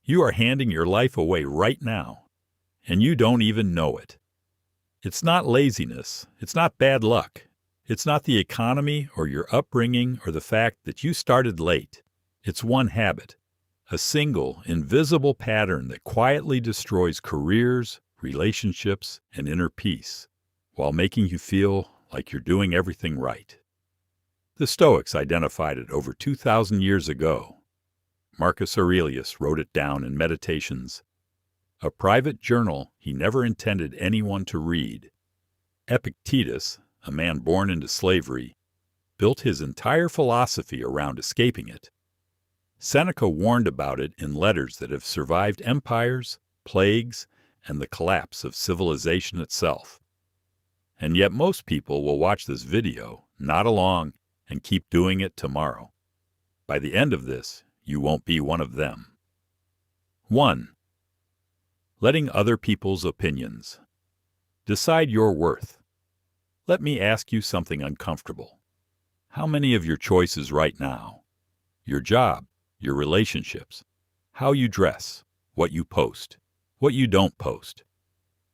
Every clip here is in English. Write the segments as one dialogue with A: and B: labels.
A: You are handing your life away right now, and you don't even know it. It's not laziness. It's not bad luck. It's not the economy or your upbringing or the fact that you started late. It's one habit, a single, invisible pattern that quietly destroys careers, relationships, and inner peace, while making you feel like you're doing everything right. The Stoics identified it over 2,000 years ago. Marcus Aurelius wrote it down in Meditations, a private journal he never intended anyone to read. Epictetus, a man born into slavery, built his entire philosophy around escaping it. Seneca warned about it in letters that have survived empires, plagues, and the collapse of civilization itself. And yet most people will watch this video, nod along, and keep doing it tomorrow. By the end of this, you won't be one of them. 1. Letting other people's opinions decide your worth. Let me ask you something uncomfortable. How many of your choices right now, your job, your relationships, how you dress, what you post, what you don't post,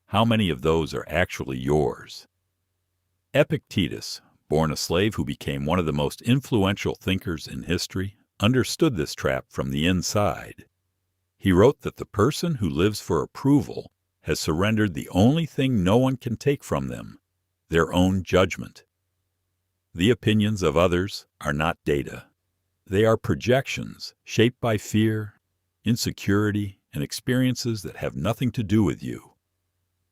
A: how many of those are actually yours? Epictetus, born a slave who became one of the most influential thinkers in history, understood this trap from the inside. He wrote that the person who lives for approval has surrendered the only thing no one can take from them, their own judgment. The opinions of others are not data. They are projections shaped by fear, insecurity, and experiences that have nothing to do with you.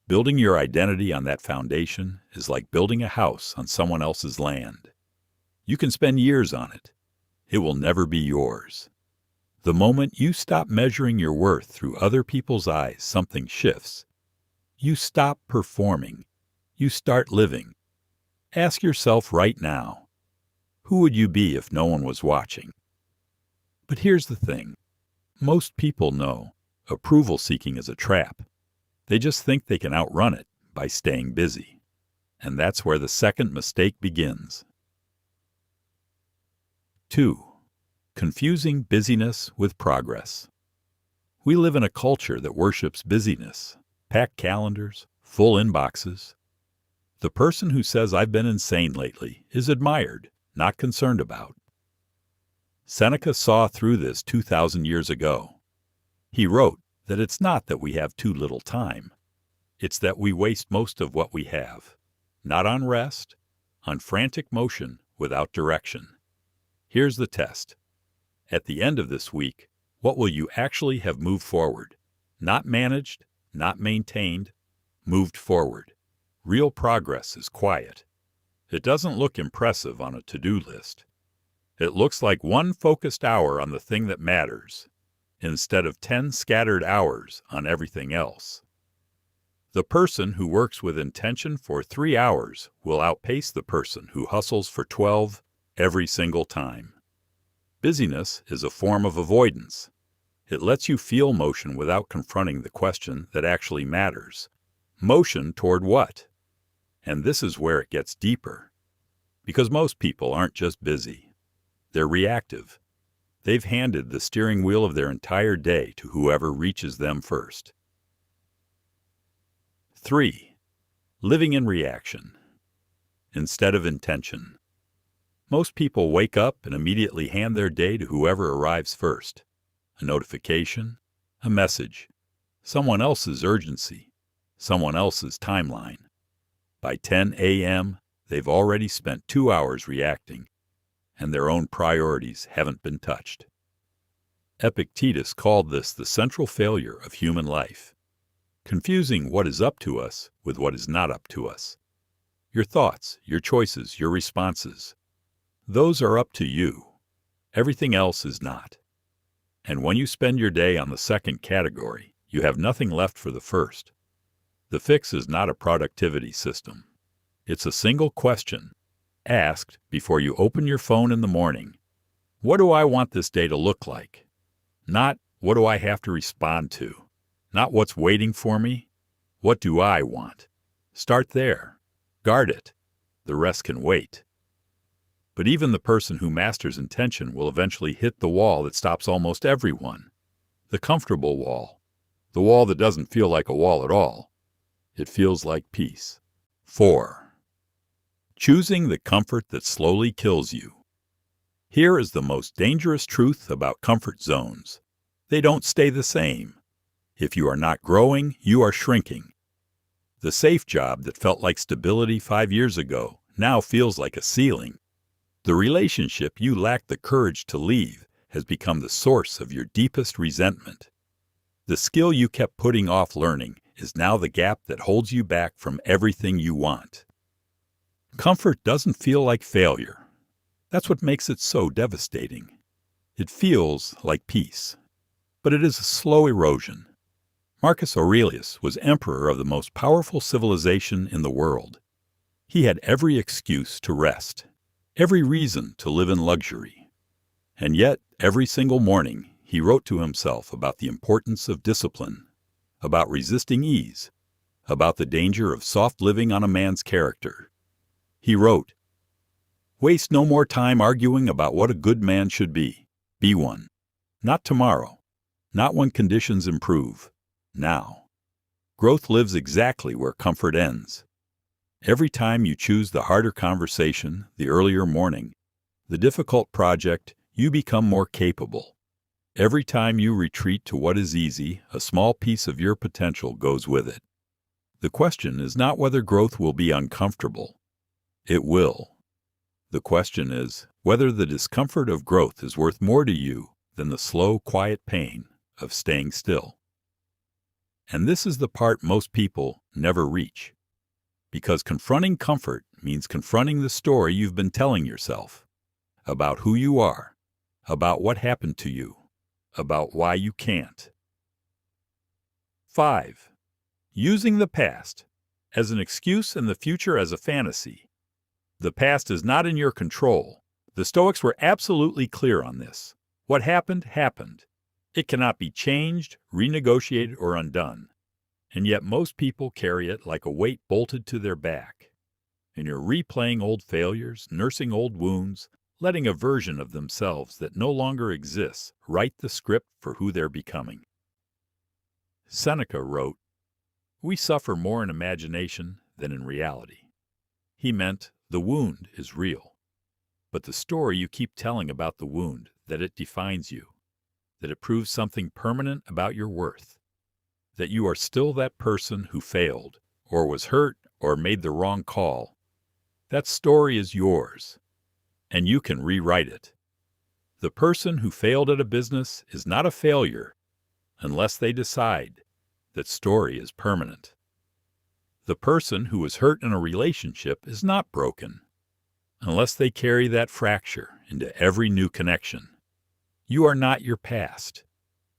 A: Building your identity on that foundation is like building a house on someone else's land. You can spend years on it. It will never be yours. The moment you stop measuring your worth through other people's eyes, something shifts. You stop performing. You start living. Ask yourself right now, who would you be if no one was watching? But here's the thing. Most people know approval seeking is a trap. They just think they can outrun it by staying busy. And that's where the second mistake begins. 2. Confusing busyness with progress. We live in a culture that worships busyness, packed calendars, full inboxes. The person who says I've been insane lately is admired, not concerned about. Seneca saw through this 2,000 years ago. He wrote that it's not that we have too little time. It's that we waste most of what we have, not on rest, on frantic motion without direction. Here's the test. At the end of this week, what will you actually have moved forward? Not managed, not maintained, moved forward. Real progress is quiet. It doesn't look impressive on a to-do list. It looks like one focused hour on the thing that matters, instead of 10 scattered hours on everything else. The person who works with intention for 3 hours will outpace the person who hustles for 12 every single time. Busyness is a form of avoidance. It lets you feel motion without confronting the question that actually matters. Motion toward what? And this is where it gets deeper. Because most people aren't just busy. They're reactive. They've handed the steering wheel of their entire day to whoever reaches them first. 3. Living in reaction instead of intention. Most people wake up and immediately hand their day to whoever arrives first. A notification, a message, someone else's urgency, someone else's timeline. By 10 a.m., they've already spent 2 hours reacting, and their own priorities haven't been touched. Epictetus called this the central failure of human life, confusing what is up to us with what is not up to us. Your thoughts, your choices, your responses, those are up to you. Everything else is not. And when you spend your day on the second category, you have nothing left for the first. The fix is not a productivity system. It's a single question, asked before you open your phone in the morning. What do I want this day to look like? Not, what do I have to respond to? Not what's waiting for me. What do I want? Start there. Guard it. The rest can wait. But even the person who masters intention will eventually hit the wall that stops almost everyone. the comfortable wall, the wall that doesn't feel like a wall at all. It feels like peace. 4. Choosing the comfort that slowly kills you. Here is the most dangerous truth about comfort zones. They don't stay the same. If you are not growing, you are shrinking. The safe job that felt like stability 5 years ago now feels like a ceiling. The relationship you lacked the courage to leave has become the source of your deepest resentment. The skill you kept putting off learning is now the gap that holds you back from everything you want. Comfort doesn't feel like failure. That's what makes it so devastating. It feels like peace, but it is a slow erosion. Marcus Aurelius was emperor of the most powerful civilization in the world. He had every excuse to rest, every reason to live in luxury. And yet, every single morning, he wrote to himself about the importance of discipline, about resisting ease, about the danger of soft living on a man's character. He wrote, "Waste no more time arguing about what a good man should be. Be one. Not tomorrow. Not when conditions improve. Now. Growth lives exactly where comfort ends. Every time you choose the harder conversation, the earlier morning, the difficult project, you become more capable. Every time you retreat to what is easy, a small piece of your potential goes with it. The question is not whether growth will be uncomfortable. It will. The question is whether the discomfort of growth is worth more to you than the slow, quiet pain of staying still. And this is the part most people never reach. Because confronting comfort means confronting the story you've been telling yourself about who you are, about what happened to you, about why you can't. 5. Using the past as an excuse and the future as a fantasy. The past is not in your control. The Stoics were absolutely clear on this. What happened, happened. It cannot be changed, renegotiated, or undone. And yet most people carry it like a weight bolted to their back. And you're replaying old failures, nursing old wounds, letting a version of themselves that no longer exists write the script for who they're becoming. Seneca wrote, "We suffer more in imagination than in reality." He meant the wound is real, but the story you keep telling about the wound, that it defines you, that it proves something permanent about your worth, that you are still that person who failed, or was hurt, or made the wrong call. That story is yours, and you can rewrite it. The person who failed at a business is not a failure unless they decide that story is permanent. The person who was hurt in a relationship is not broken unless they carry that fracture into every new connection. You are not your past.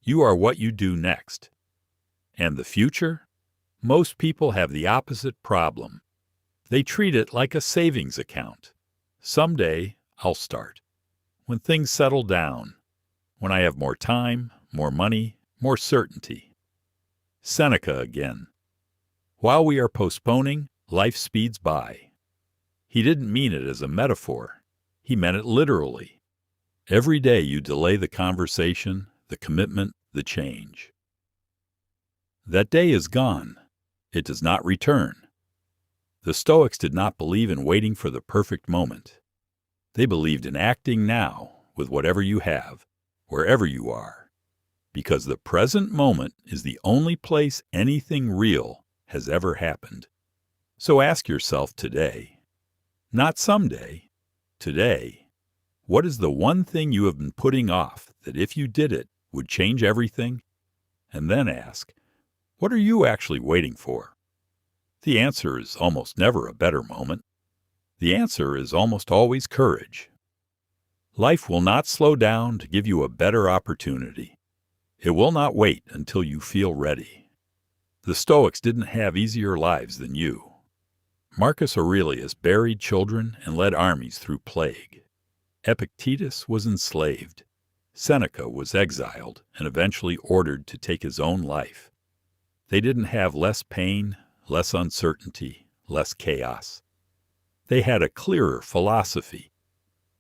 A: You are what you do next. And the future? Most people have the opposite problem. They treat it like a savings account. Someday, I'll start. When things settle down. When I have more time, more money, more certainty. Seneca again. While we are postponing, life speeds by. He didn't mean it as a metaphor. He meant it literally. Every day you delay the conversation, the commitment, the change. That day is gone. It does not return. The Stoics did not believe in waiting for the perfect moment. They believed in acting now with whatever you have, wherever you are, because the present moment is the only place anything real has ever happened. So ask yourself today, not someday, today, what is the one thing you have been putting off that if you did it would change everything? And then ask, what are you actually waiting for? The answer is almost never a better moment. The answer is almost always courage. Life will not slow down to give you a better opportunity. It will not wait until you feel ready. The Stoics didn't have easier lives than you. Marcus Aurelius buried children and led armies through plague. Epictetus was enslaved. Seneca was exiled and eventually ordered to take his own life. They didn't have less pain, less uncertainty, less chaos. They had a clearer philosophy,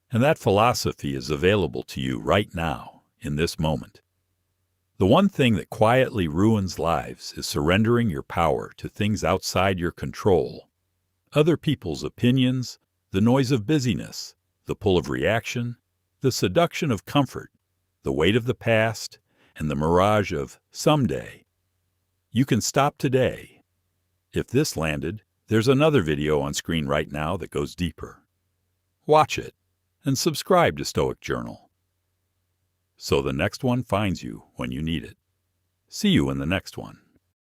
A: and that philosophy is available to you right now, in this moment. The one thing that quietly ruins lives is surrendering your power to things outside your control. Other people's opinions, the noise of busyness, the pull of reaction, the seduction of comfort, the weight of the past, and the mirage of someday. You can stop today. If this landed, there's another video on screen right now that goes deeper. Watch it and subscribe to Stoic Journal, so the next one finds you when you need it. See you in the next one.